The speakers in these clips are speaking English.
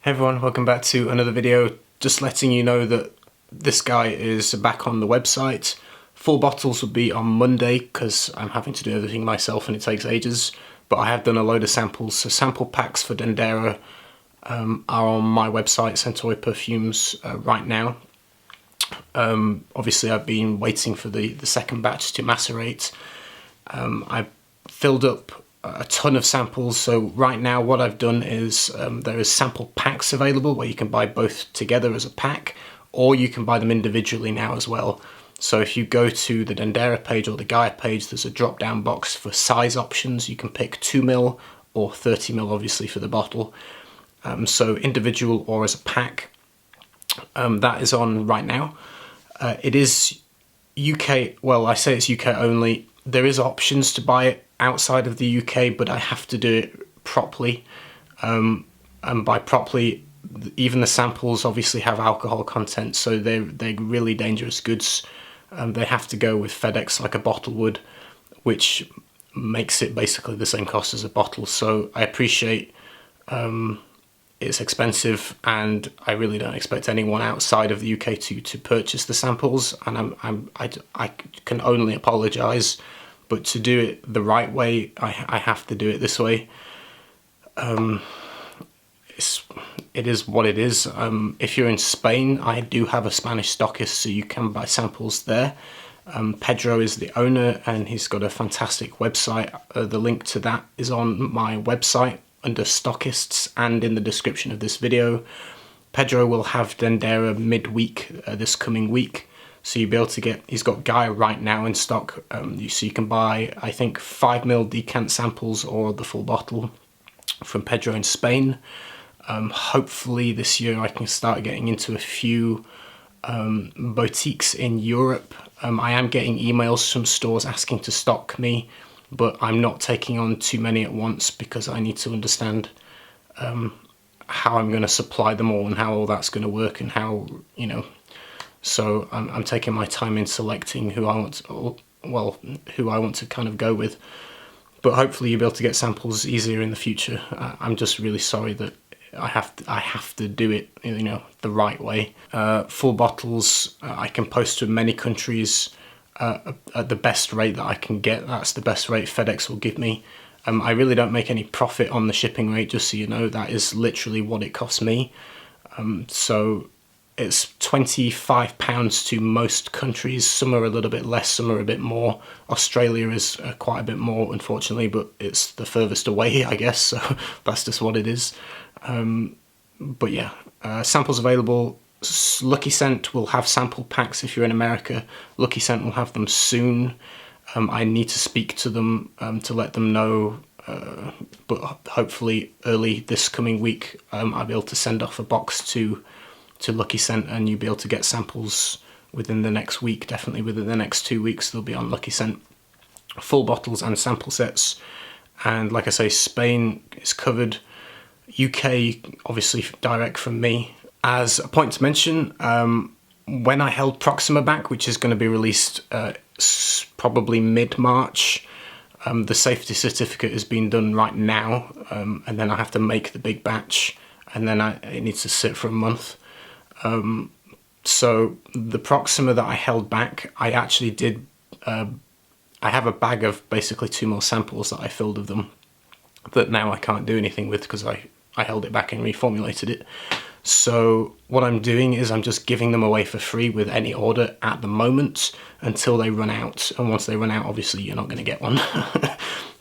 Hey everyone, welcome back to another video. Just letting you know that this guy is back on the website. Full bottles will be on Monday because I'm having to do everything myself and it takes ages. But I have done a load of samples, so sample packs for Dendera are on my website, Centauri Perfumes, right now. Obviously I've been waiting for the second batch to macerate. I filled up a ton of samples, so right now what I've done is there is sample packs available where you can buy both together as a pack, or you can buy them individually now as well. So if you go to the Dendera page or the Gaia page, there's a drop down box for size options. You can pick 2ml or 30ml obviously for the bottle, so individual or as a pack. That is on right now. It is UK, well I say it's UK only. There is options to buy it outside of the UK, but I have to do it properly. And by properly, even the samples obviously have alcohol content, so they're really dangerous goods. They have to go with FedEx like a bottle would, which makes it basically the same cost as a bottle. So I appreciate it's expensive, and I really don't expect anyone outside of the UK to purchase the samples, and I can only apologise. But to do it the right way, I have to do it this way. It is what it is. If you're in Spain, I do have a Spanish stockist, so you can buy samples there. Pedro is the owner, and he's got a fantastic website. The link to that is on my website under Stockists and in the description of this video. Pedro will have Dendera midweek this coming week. So you'll be able to get, he's got Gaia right now in stock, so you can buy, I think, 5ml decant samples or the full bottle from Pedro in Spain. Hopefully this year I can start getting into a few boutiques in Europe. I am getting emails from stores asking to stock me, but I'm not taking on too many at once because I need to understand how I'm going to supply them all and how all that's going to work and how, you know. So I'm taking my time in selecting who I want to kind of go with. But hopefully you'll be able to get samples easier in the future. I'm just really sorry that I have to do it, you know, the right way. Full bottles I can post to many countries at the best rate that I can get. That's the best rate FedEx will give me. I really don't make any profit on the shipping rate, just so you know. That is literally what it costs me. So it's £25 to most countries. Some are a little bit less, some are a bit more. Australia is quite a bit more, unfortunately, but it's the furthest away, I guess, so that's just what it is. But yeah, samples available. LuckyScent will have sample packs if you're in America. LuckyScent will have them soon. I need to speak to them to let them know, but hopefully early this coming week I'll be able to send off a box to LuckyScent, and you'll be able to get samples within the next week. Definitely within the next 2 weeks they'll be on LuckyScent. Full bottles and sample sets. And like I say, Spain is covered. UK, obviously direct from me. As a point to mention, when I held Proxima back, which is going to be released probably mid-March, the safety certificate is being done right now, and then I have to make the big batch, and then it needs to sit for a month. So the Proxima that I held back, I actually did, I have a bag of basically 2 more samples that I filled of them that now I can't do anything with because I held it back and reformulated it. So what I'm doing is I'm just giving them away for free with any order at the moment until they run out. And once they run out, obviously you're not going to get one.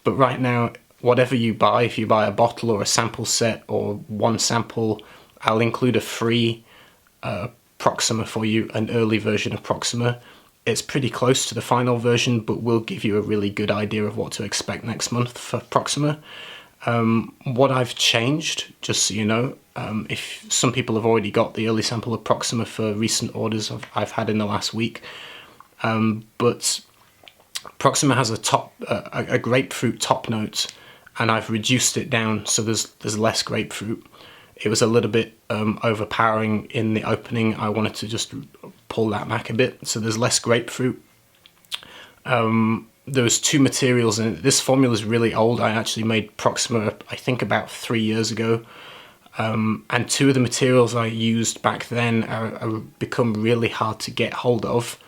But right now, whatever you buy, if you buy a bottle or a sample set or one sample, I'll include a free Proxima for you, an early version of Proxima. It's pretty close to the final version, but will give you a really good idea of what to expect next month for Proxima. What I've changed, just so you know, if some people have already got the early sample of Proxima for recent orders I've had in the last week, but Proxima has a grapefruit top note, and I've reduced it down so there's less grapefruit. It was a little bit overpowering in the opening. I wanted to just pull that back a bit, so there's less grapefruit. There was 2 materials in it. This formula is really old. I actually made Proxima, I think, about 3 years ago. And two of the materials I used back then are become really hard to get hold of.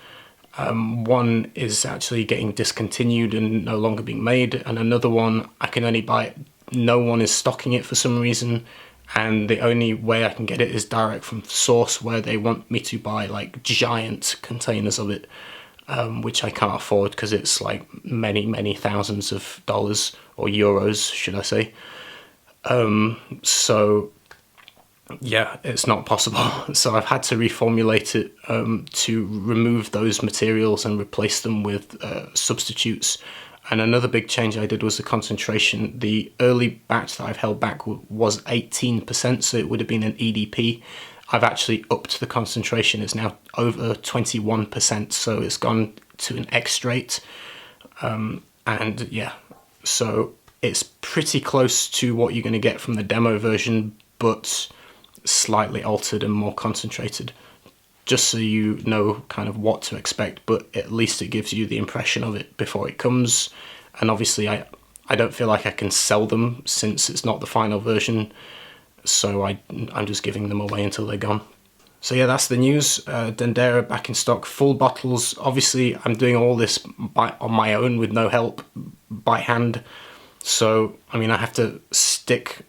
One is actually getting discontinued and no longer being made, and another one I can only buy it. No one is stocking it for some reason, and the only way I can get it is direct from source, where they want me to buy like giant containers of it, which I can't afford because it's like many thousands of dollars, or euros should I say. So yeah, it's not possible. So I've had to reformulate it to remove those materials and replace them with substitutes. And another big change I did was the concentration. The early batch that I've held back was 18%, so it would have been an EDP. I've actually upped the concentration. It's now over 21%, so it's gone to an extrait. And yeah, so it's pretty close to what you're going to get from the demo version, but slightly altered and more concentrated, just so you know kind of what to expect, but at least it gives you the impression of it before it comes. And obviously I don't feel like I can sell them since it's not the final version, so I'm just giving them away until they're gone. So yeah, that's the news. Dendera back in stock, full bottles. Obviously I'm doing all this on my own with no help, by hand. So I mean, I have to stick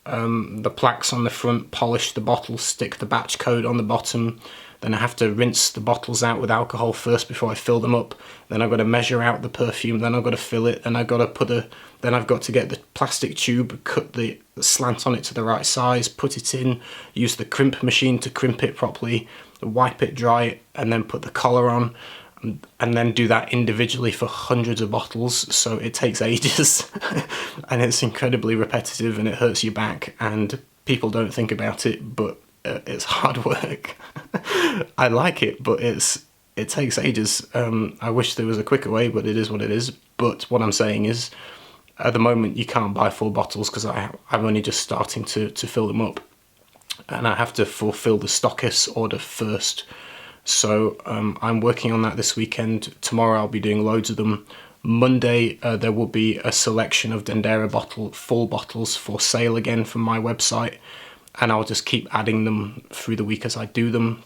the plaques on the front, polish the bottle, stick the batch code on the bottom. Then I have to rinse the bottles out with alcohol first before I fill them up. Then I've got to measure out the perfume. Then I've got to fill it. Then I've got to get the plastic tube, cut the slant on it to the right size, put it in, use the crimp machine to crimp it properly, wipe it dry, and then put the collar on. And then do that individually for hundreds of bottles, so it takes ages. And it's incredibly repetitive, and it hurts your back, and people don't think about it, but it's hard work. I like it, but it takes ages. I wish there was a quicker way, but it is what it is. But what I'm saying is, at the moment you can't buy full bottles because I'm only just starting to fill them up, and I have to fulfill the Stockist order first. So I'm working on that this weekend. Tomorrow I'll be doing loads of them. Monday there will be a selection of Dendera full bottles for sale again from my website, and I'll just keep adding them through the week as I do them.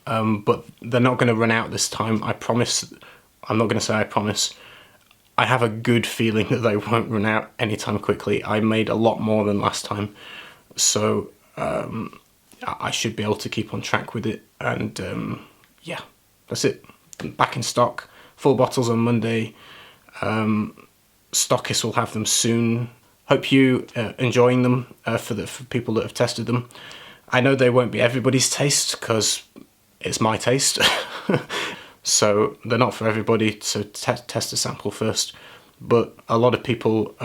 But they're not going to run out this time, I promise. I'm not going to say I promise. I have a good feeling that they won't run out anytime quickly. I made a lot more than last time, so I should be able to keep on track with it. And yeah, that's it. Back in stock, full bottles on Monday. Stockist will have them soon. Hope you enjoying them for people that have tested them. I know they won't be everybody's taste because it's my taste. So they're not for everybody, so test a sample first. But a lot of people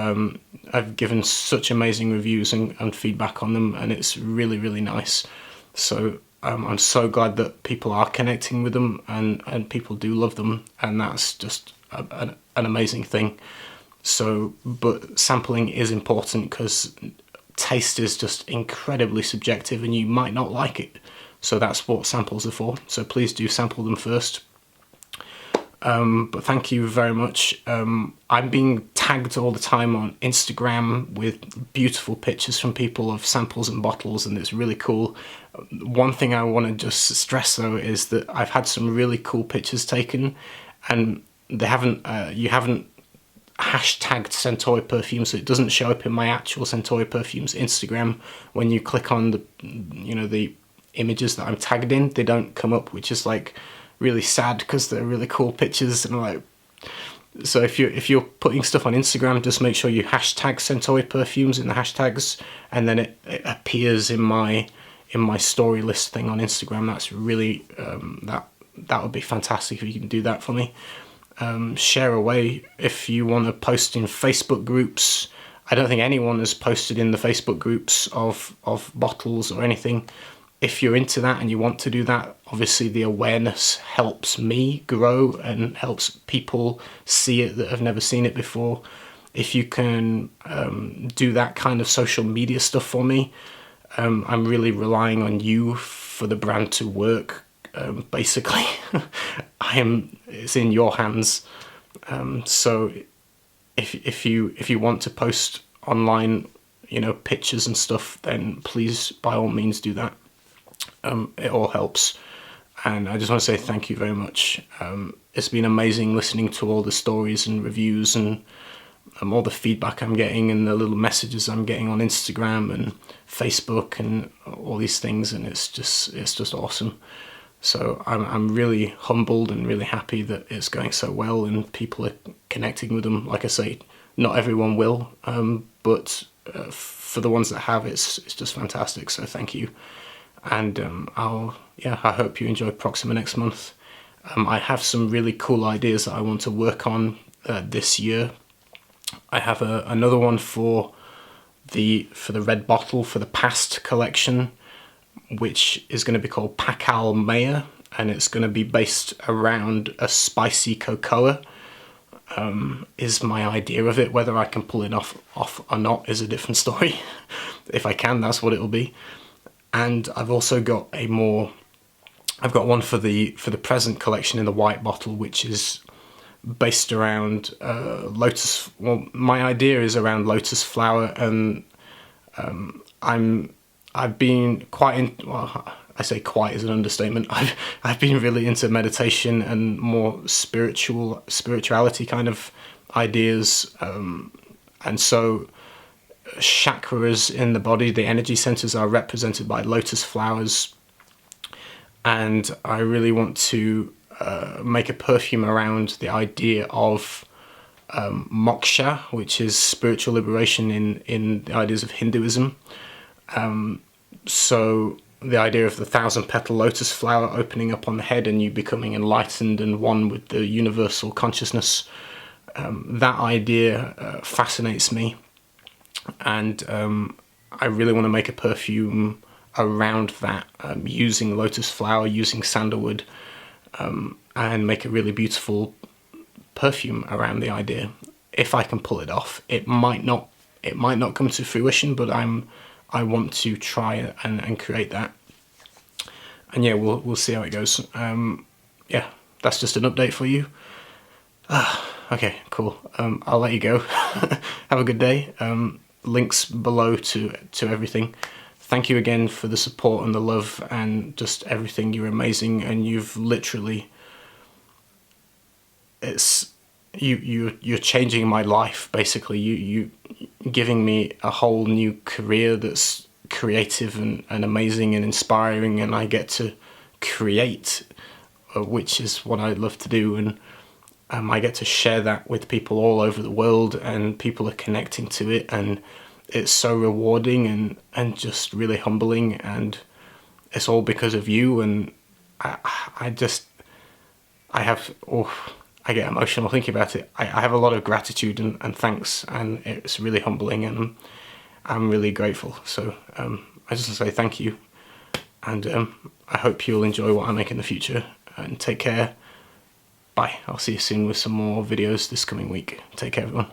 have given such amazing reviews and feedback on them, and it's really nice. So I'm so glad that people are connecting with them, and people do love them, and that's just an amazing thing. So, but sampling is important because taste is just incredibly subjective, and you might not like it. So that's what samples are for. So please do sample them first. But thank you very much. I'm being tagged all the time on Instagram with beautiful pictures from people of samples and bottles, and it's really cool. One thing I want to just stress though is that I've had some really cool pictures taken, and they haven't you haven't hashtagged Centauri Perfumes, so it doesn't show up in my actual Centauri Perfumes Instagram. When you click on the images that I'm tagged in, they don't come up, which is like really sad because they're really cool pictures. And like, so if you're putting stuff on Instagram, just make sure you hashtag Centauri Perfumes in the hashtags, and then it appears in my story list thing on Instagram. That's really that would be fantastic if you can do that for me. Share away if you want to post in Facebook groups. I don't think anyone has posted in the Facebook groups of bottles or anything. If you're into that and you want to do that, obviously the awareness helps me grow and helps people see it that have never seen it before. If you can do that kind of social media stuff for me, I'm really relying on you for the brand to work. Basically, it's in your hands. So if you want to post online, you know, pictures and stuff, then please, by all means, do that. It all helps. And I just want to say thank you very much. It's been amazing listening to all the stories and reviews and all the feedback I'm getting and the little messages I'm getting on Instagram and Facebook and all these things, and it's just awesome. So I'm really humbled and really happy that it's going so well and people are connecting with them. Like I say, not everyone will, but for the ones that have, it's just fantastic. So thank you. And I hope you enjoy Proxima next month. I have some really cool ideas that I want to work on this year. I have another one for the red bottle for the past collection, which is going to be called Pakal Maya, and it's going to be based around a spicy cocoa. Is my idea of it. Whether I can pull it off or not is a different story. If I can, that's what it'll be. And I've also got I've got one for the present collection in the white bottle, which is based around lotus. Well, my idea is around lotus flower, and I've been quite I say quite is an understatement. I've been really into meditation and more spirituality kind of ideas, and so chakras in the body, the energy centers, are represented by lotus flowers, and I really want to make a perfume around the idea of moksha, which is spiritual liberation in the ideas of Hinduism. So the idea of the 1,000-petal lotus flower opening up on the head and you becoming enlightened and one with the universal consciousness, that idea fascinates me. And I really want to make a perfume around that, using lotus flower, using sandalwood, and make a really beautiful perfume around the idea. If I can pull it off, it might not come to fruition, but I want to try and create that. And yeah, we'll see how it goes. Yeah, that's just an update for you. Okay, cool. I'll let you go. Have a good day. Links below to everything. Thank you again for the support and the love and just everything. You're amazing, and you've literally, you're changing my life basically. You giving me a whole new career that's creative and amazing and inspiring, and I get to create, which is what I love to do, and I get to share that with people all over the world, and people are connecting to it, and it's so rewarding and just really humbling, and it's all because of you. And I get emotional thinking about it. I have a lot of gratitude and thanks, and it's really humbling, and I'm really grateful. So I just want to say thank you, and I hope you'll enjoy what I make in the future, and take care. Bye. I'll see you soon with some more videos this coming week. Take care, everyone.